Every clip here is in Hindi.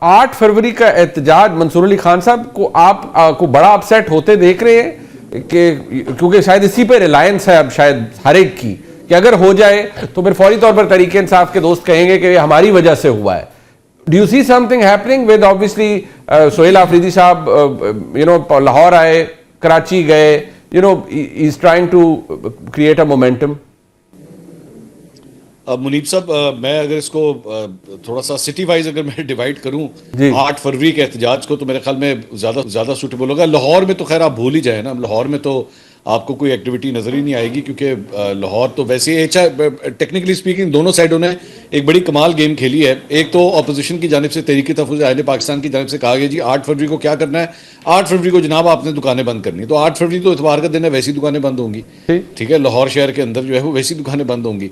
8 फरवरी का एहतजाज मंसूर अली खान साहब को आप को बड़ा अपसेट होते देख रहे हैं कि क्योंकि शायद इसी पे रिलायंस है अब शायद हर एक की कि अगर हो जाए तो फिर फौरी तौर पर तरीके इंसाफ के दोस्त कहेंगे कि हमारी वजह से हुआ है। Do you see something happening with obviously Sohail Afridi साहब लाहौर आए, कराची गए, is trying to create a momentum. Muneeb साहब, मैं अगर इसको थोड़ा सा सिटी वाइज अगर मैं डिवाइड करूं 8 फरवरी के एहतजाज को, तो मेरे ख्याल में ज़्यादा सूटेबल होगा। लाहौर में तो खैर आप भूल ही जाए ना, लाहौर में तो आपको कोई एक्टिविटी नज़र ही नहीं आएगी, क्योंकि लाहौर तो वैसे ही टेक्निकली स्पीकिंग दोनों साइडों ने एक बड़ी कमाल गेम खेली है। एक तो अपोजिशन की जानिब से तहरीक तहफ़्फ़ुज़ अहले पाकिस्तान की जानिब से कहा गया जी 8 फरवरी को क्या करना है, 8 फरवरी को जनाब आपने दुकानें बंद करनी। तो 8 फरवरी तो इतवार का दिन है, वैसी दुकानें बंद होंगी, ठीक है, लाहौर शहर के अंदर जो है वो वैसी दुकानें बंद होंगी।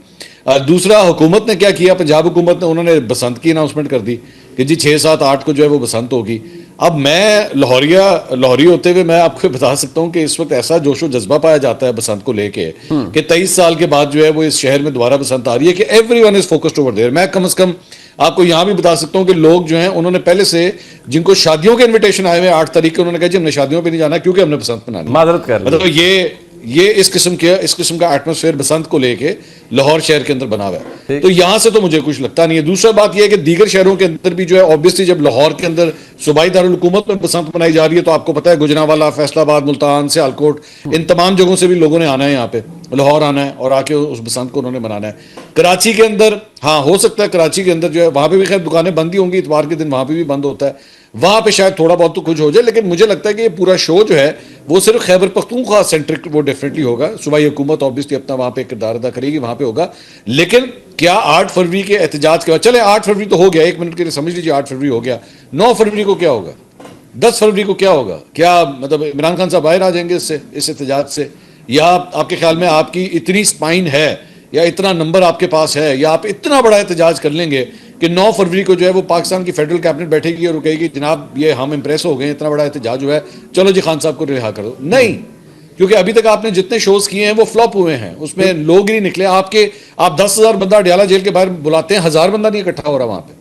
दूसरा, हुकूमत ने क्या किया, पंजाब हुकूमत ने, उन्होंने बसंत की अनाउंसमेंट कर दी कि जी 6, 7, 8 को जो है वो बसंत होगी। अब मैं लाहौरी होते हुए मैं आपको बता सकता हूँ कि इस वक्त ऐसा जोशो जज्बा पाया जाता है बसंत को लेके कि 23 साल के बाद जो है वो इस शहर में दोबारा बसंत आ रही है कि everyone is focused over there. मैं कम से कम आपको यहाँ भी बता सकता हूँ कि लोग जो हैं उन्होंने पहले से, जिनको शादियों के इन्विटेशन आए हुए 8 तारीख को, उन्होंने कहा जी हमने शादियों पर नहीं जाना क्योंकि हमने बसंत मनानी। माजरत कर मतलब ये इस किस्म का एटमॉस्फेयर बसंत को लेके लाहौर शहर के अंदर बना हुआ है। तो यहां से तो मुझे कुछ लगता नहीं है। दूसरा बात यह है कि दीगर शहरों के अंदर भी जो है ऑब्वियसली जब लाहौर के अंदर सूबाई दारुल हुकूमत में बसंत मनाई जा रही है तो आपको पता है गुजरांवाला, फैसलाबाद, मुल्तान, सियालकोट, इन तमाम जगहों से भी लोगों ने आना है यहाँ पे, लाहौर आना है और आके उस बसंत को उन्होंने मनाना है। कराची के अंदर हाँ हो सकता है, कराची के अंदर जो है वहां पर भी खैर दुकानें बंद ही होंगी, इतवार के दिन वहां पर भी बंद होता है, वहां पे शायद थोड़ा बहुत तो कुछ हो जाए। लेकिन मुझे लगता है कि ये पूरा शो जो है वो सिर्फ खैबर पख्तूनख्वा सेंट्रिक वो डेफिनेटली होगा। सूबाई हुकूमत ऑब्वियसली अपना वहां पे किरदार अदा करेगी, वहां पे होगा। लेकिन क्या 8 फरवरी के एहतजाज के बाद, चले 8 फरवरी तो हो गया, 1 मिनट के लिए समझ लीजिए 8 फरवरी हो गया, 9 फरवरी को क्या होगा, 10 फरवरी को क्या होगा? क्या मतलब इमरान खान साहब बाहर आ जाएंगे इस एहतजाज से, या आपके ख्याल में आपकी इतनी स्पाइन है या इतना नंबर आपके पास है, या आप इतना बड़ा एहतजाज कर लेंगे कि 9 फरवरी को जो है वो पाकिस्तान की फेडरल कैबिनेट बैठेगी और कहेगी जनाब ये हम इंप्रेस हो गए, इतना बड़ा एहतजाज हुआ है, चलो जी खान साहब को रिहा कर दो? नहीं, क्योंकि अभी तक आपने जितने शोज किए हैं वो फ्लॉप हुए हैं, उसमें लोग ही नहीं निकले। आप 10,000 बंदा अडियाला जेल के बाहर बुलाते हैं, 1000 बंदा नहीं इकट्ठा हो रहा वहां पे,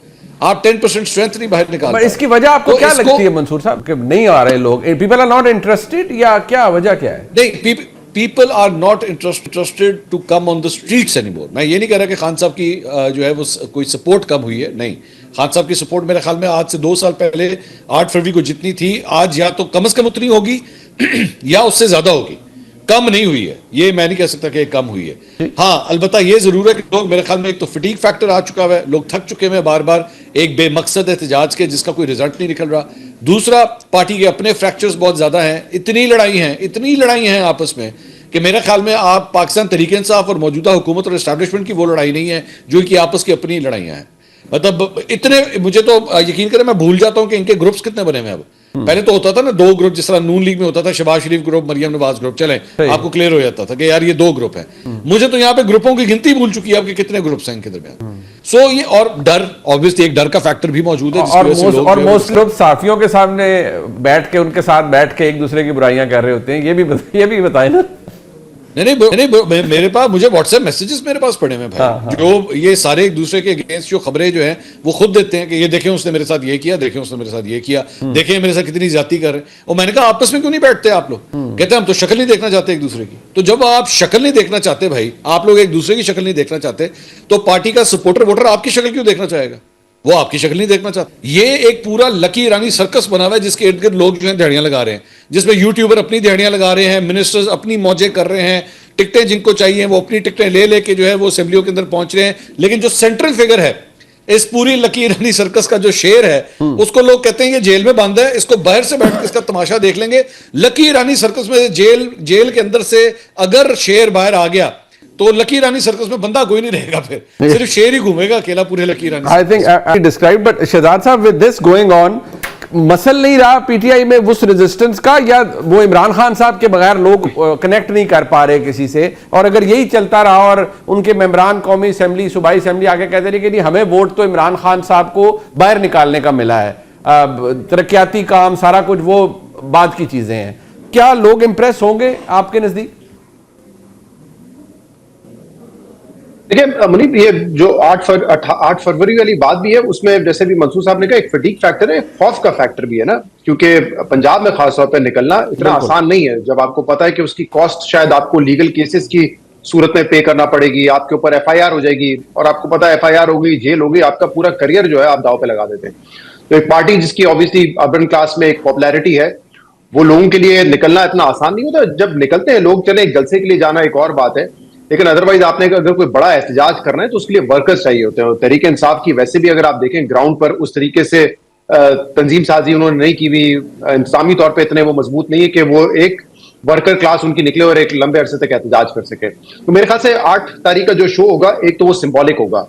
आप 10% स्ट्रेंथ नहीं बाहर निकाल। इसकी वजह आपको क्या लगती है मंसूर साहब कि नहीं आ रहे लोग, पीपल आर नॉट इंटरेस्टेड, या क्या वजह क्या है? नहीं, people are not interested to come on the streets anymore. मैं ये नहीं कह रहा कि खान साहब की जो है वो कोई सपोर्ट कम हुई है, नहीं, खान साहब की सपोर्ट मेरे ख्याल में आज से 2 साल पहले 8 फरवरी को जितनी थी आज या तो कम से कम उतनी होगी या उससे ज्यादा होगी, कम नहीं हुई है। ये मैं नहीं कह सकता कि कम हुई है। हाँ, अलबत्ता ये जरूर है कि लोग, मेरे ख्याल में एक तो फटीग फैक्टर आ चुका है, लोग थक चुके हैं बार बार एक बेमकसद एहतजाज के जिसका कोई रिजल्ट नहीं निकल रहा। दूसरा, पार्टी के अपने फ्रैक्चर्स बहुत ज्यादा हैं, इतनी लड़ाई हैं आपस में कि मेरे ख्याल में आप पाकिस्तान तहरीक इंसाफ और मौजूदा हुकूमत और एस्टैब्लिशमेंट की वो लड़ाई नहीं है जो कि आपस की अपनी लड़ाइयां हैं। मतलब इतने, मुझे तो यकीन करें मैं भूल जाता हूं कि इनके ग्रुप्स कितने बने हुए अब। पहले तो होता था ना 2 ग्रुप, जिस तरह नून लीग में होता था शहबाज शरीफ ग्रुप, मरियम नवाज ग्रुप, चले आपको क्लियर हो जाता था कि यार ये 2 ग्रुप हैं। मुझे तो यहाँ पे ग्रुपों की गिनती भूल चुकी है आपके कितने ग्रुप्स हैं इनके दरमियान। सो ये, और डर, ऑब्वियसली एक डर का फैक्टर भी मौजूद है, और मोस्ट लोग साफियों के सामने बैठ के, उनके साथ बैठ के एक दूसरे की बुराइयां कर रहे होते हैं। ये भी बताए ना। नहीं, मेरे पास, मुझे व्हाट्सएप मैसेजेस मेरे पास पड़े हैं भाई, जो ये सारे एक दूसरे के अगेंस्ट जो खबरें जो हैं वो खुद देते हैं कि ये देखें उसने मेरे साथ ये किया, देखें उसने मेरे साथ ये किया, देखें मेरे साथ कितनी ज्यादती कर रहे हैं। और मैंने कहा आपस में क्यों नहीं बैठते आप लोग? कहते हैं हम तो शक्ल नहीं देखना चाहते एक दूसरे की। तो जब आप शक्ल नहीं देखना चाहते भाई, आप लोग एक दूसरे की शक्ल नहीं देखना चाहते, तो पार्टी का सपोर्टर वोटर आपकी शक्ल क्यों देखना चाहेगा? वो आपकी शक्ल नहीं देखना चाहता। ये एक पूरा लकी ईरानी सर्कस बना हुआ है जिसके इर्द गिर्द लोग जो है दिहाड़ियां लगा रहे हैं, जिसमें यूट्यूबर अपनी दिहाड़ियां लगा रहे हैं, मिनिस्टर्स अपनी मौजें कर रहे हैं, टिकटें जिनको चाहिए वो अपनी टिकटें ले लेके जो है वो असेंबलियों के अंदर पहुंच रहे हैं। लेकिन जो सेंट्रल फिगर है इस पूरी लकी ईरानी सर्कस का, जो शेर है, उसको लोग कहते हैं ये जेल में बंद है, इसको बाहर से बैठ के इसका तमाशा देख लेंगे। लकी ईरानी सर्कस में जेल के अंदर से अगर शेर बाहर आ गया तो लकी ईरानी सर्कस में बंदा कोई नहीं रहेगा, फिर सिर्फ शेर ही घूमेगा अकेला पूरे Lucky Irani. I think I describe, but Shahzad साहब विद दिस गोइंग ऑन, मसल नहीं रहा पीटीआई में उस रेजिस्टेंस का, या वो इमरान खान साहब के बगैर लोग कनेक्ट नहीं कर पा रहे किसी से? और अगर यही चलता रहा और उनके मेंबरान कौमी असेंबली, सूबाई असेंबली आके कहते रहे कि नहीं हमें वोट तो इमरान खान साहब को बाहर निकालने का मिला है, तरक्याती काम सारा कुछ वो बाद की चीजें हैं, क्या लोग इंप्रेस होंगे आपके नजदीक? देखिए मुनीब, ये जो 8 फरवरी वाली बात भी है, उसमें जैसे भी मंसूर साहब ने कहा, एक फटीग फैक्टर है, खौफ का फैक्टर भी है ना, क्योंकि पंजाब में खासतौर पर निकलना इतना आसान नहीं है जब आपको पता है कि उसकी कॉस्ट शायद आपको लीगल केसेस की सूरत में पे करना पड़ेगी, आपके ऊपर एफआईआर हो जाएगी, और आपको पता है एफआईआर हो गई, जेल हो गई, आपका पूरा करियर जो है आप दांव पे लगा देते हैं। तो एक पार्टी जिसकी ऑब्वियसली अर्बन क्लास में एक पॉपुलैरिटी है, वो लोगों के लिए निकलना इतना आसान नहीं होता। जब निकलते हैं लोग, चले एक जलसे के लिए जाना एक और बात है, लेकिन अदरवाइज आपने अगर कोई बड़ा एहतजाज करना है तो उसके लिए वर्कर्स चाहिए होते हैं। तहरीक इंसाफ की वैसे भी अगर आप देखें ग्राउंड पर उस तरीके से तंजीम साजी उन्होंने नहीं की हुई, इंतजामी तौर पे इतने वो मजबूत नहीं है कि वो एक वर्कर क्लास उनकी निकले और एक लंबे अरसे तक एहतजाज कर सके। तो मेरे ख्याल से 8 तारीख का जो शो होगा, एक तो वो सिंबॉलिक होगा,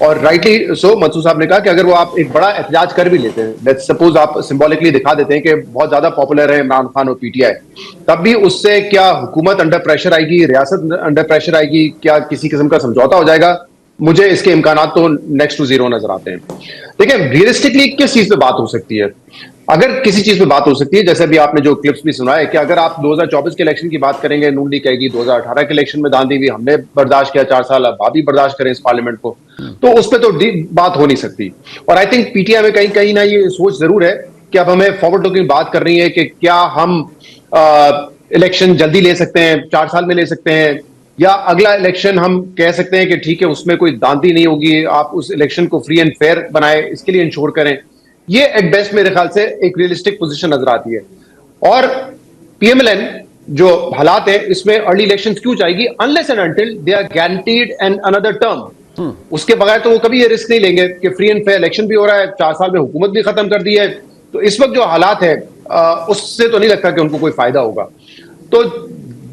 और राइटली सो मंसूर साहब ने कहा कि अगर वो आप एक बड़ा एहतजाज कर भी लेते हैं, लेट्स सपोज आप सिंबॉलिकली दिखा देते हैं कि बहुत ज्यादा पॉपुलर है इमरान खान और पीटीआई, तब भी उससे क्या हुकूमत अंडर प्रेशर आएगी, रियासत अंडर प्रेशर आएगी, क्या किसी किस्म का समझौता हो जाएगा? मुझे इसके इम्कानात तो नेक्स्ट टू जीरो नजर आते हैं। देखिए रियलिस्टिकली किस चीज पे बात हो सकती है? अगर किसी चीज पे बात हो सकती है, जैसे अभी आपने जो क्लिप्स भी सुना है, कि अगर आप 2024 के इलेक्शन की बात करेंगे, नून लीग कहेगी 2018 के इलेक्शन में दांधी हुई, हमने बर्दाश्त किया 4 साल, अब आप भी बर्दाश्त करें इस पार्लियामेंट को, तो उस पर तो बात हो नहीं सकती। और आई थिंक पीटीआई में कहीं कहीं ना ये सोच जरूर है कि अब हमें फॉरवर्ड लुकिंग बात करनी है कि क्या हम इलेक्शन जल्दी ले सकते हैं, 4 साल में ले सकते हैं, या अगला इलेक्शन हम कह सकते हैं कि ठीक है उसमें कोई दांधी नहीं होगी, आप उस इलेक्शन को फ्री एंड फेयर बनाए, इसके लिए इंश्योर करें। ये एट बेस्ट मेरे ख्याल से एक रियलिस्टिक पोजीशन नजर आती है। और पीएमएलएन जो हालात है, इसमें अर्ली इलेक्शन क्यों चाहिए? Unless and until they are guaranteed and another term, उसके बगैर तो वो कभी ये रिस्क नहीं लेंगे कि फ्री एंड फेयर इलेक्शन भी हो रहा है, 4 साल में हुकूमत भी खत्म कर दी है, तो इस वक्त जो हालात है उससे तो नहीं लगता कि उनको कोई फायदा होगा। तो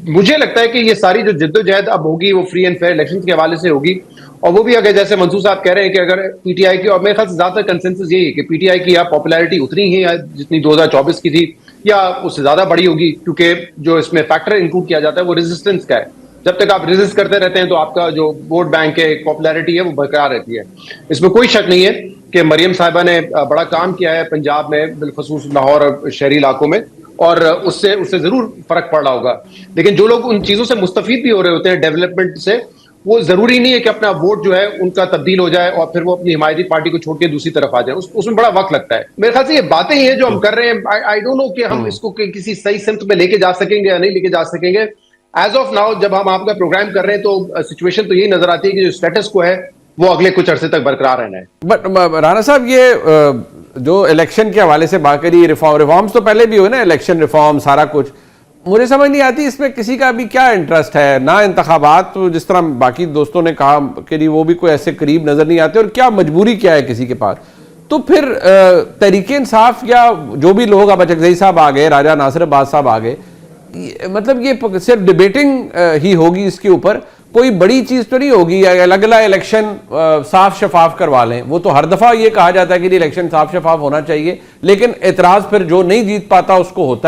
मुझे लगता है कि ये सारी जो जिद्दोजहद अब होगी वो फ्री एंड फेयर इलेक्शन के हवाले से होगी, और वो भी अगर जैसे मंसूर साहब कह रहे हैं कि अगर पीटीआई की, और मेरे ख्याल से ज्यादा कंसेंसस यही है कि पीटीआई की या पॉपुलैरिटी उतनी ही है जितनी 2024 की थी, या उससे ज्यादा बड़ी होगी, क्योंकि जो इसमें फैक्टर इंक्लूड किया जाता है वो रेजिस्टेंस का है। जब तक आप रेजिस्ट करते रहते हैं तो आपका जो वोट बैंक है, पॉपुलैरिटी है, वो बरकरार रहती है। इसमें कोई शक नहीं है कि मरियम साहिबा ने बड़ा काम किया है पंजाब में, बिलखसूस लाहौर और शहरी इलाकों में, और उससे जरूर फर्क पड़ रहा होगा। लेकिन जो लोग उन चीजों से मुस्तफीद भी हो रहे होते हैं, डेवलपमेंट से, वो जरूरी नहीं है कि अपना वोट जो है उनका तब्दील हो जाए और फिर वो अपनी हिमायती पार्टी को छोड़ के दूसरी तरफ आ जाए। उसमें बड़ा वक्त लगता है। मेरे ख्याल से ये बातें ही हैं जो हम कर रहे हैं। आई डोंट नो कि हम इसको किसी सही सिमत में लेके जा सकेंगे या नहीं लेके जा सकेंगे। एज ऑफ नाउ जब हम आपका प्रोग्राम कर रहे हैं तो सिचुएशन तो यही नजर आती है कि जो स्टेटस को है वो अगले कुछ अरसे तक बरकरार रहना है। बट राणा साहब, ये जो इलेक्शन के हवाले से बात करी, रिफॉर्म्स तो पहले भी हुए ना, इलेक्शन रिफॉर्म सारा कुछ, मुझे समझ नहीं आती इसमें किसी का भी क्या इंटरेस्ट है ना। इंतखाबात तो जिस तरह बाकी दोस्तों ने कहा कि नहीं, वो भी कोई ऐसे करीब नजर नहीं आते, और क्या मजबूरी क्या है किसी के पास। तो फिर तहरीक इंसाफ या जो भी लोग, अब अचकजई साहब आ गए, राजा नासिर अब्बास साहब आ गए, मतलब ये सिर्फ डिबेटिंग ही होगी इसके ऊपर, कोई बड़ी चीज तो नहीं होगी। अलग अलग इलेक्शन साफ शफाफ करवा लें, वो तो हर दफा ये कहा जाता है कि इलेक्शन साफ शफाफ होना चाहिए, लेकिन एतराज फिर जो नहीं जीत पाता उसको होता है।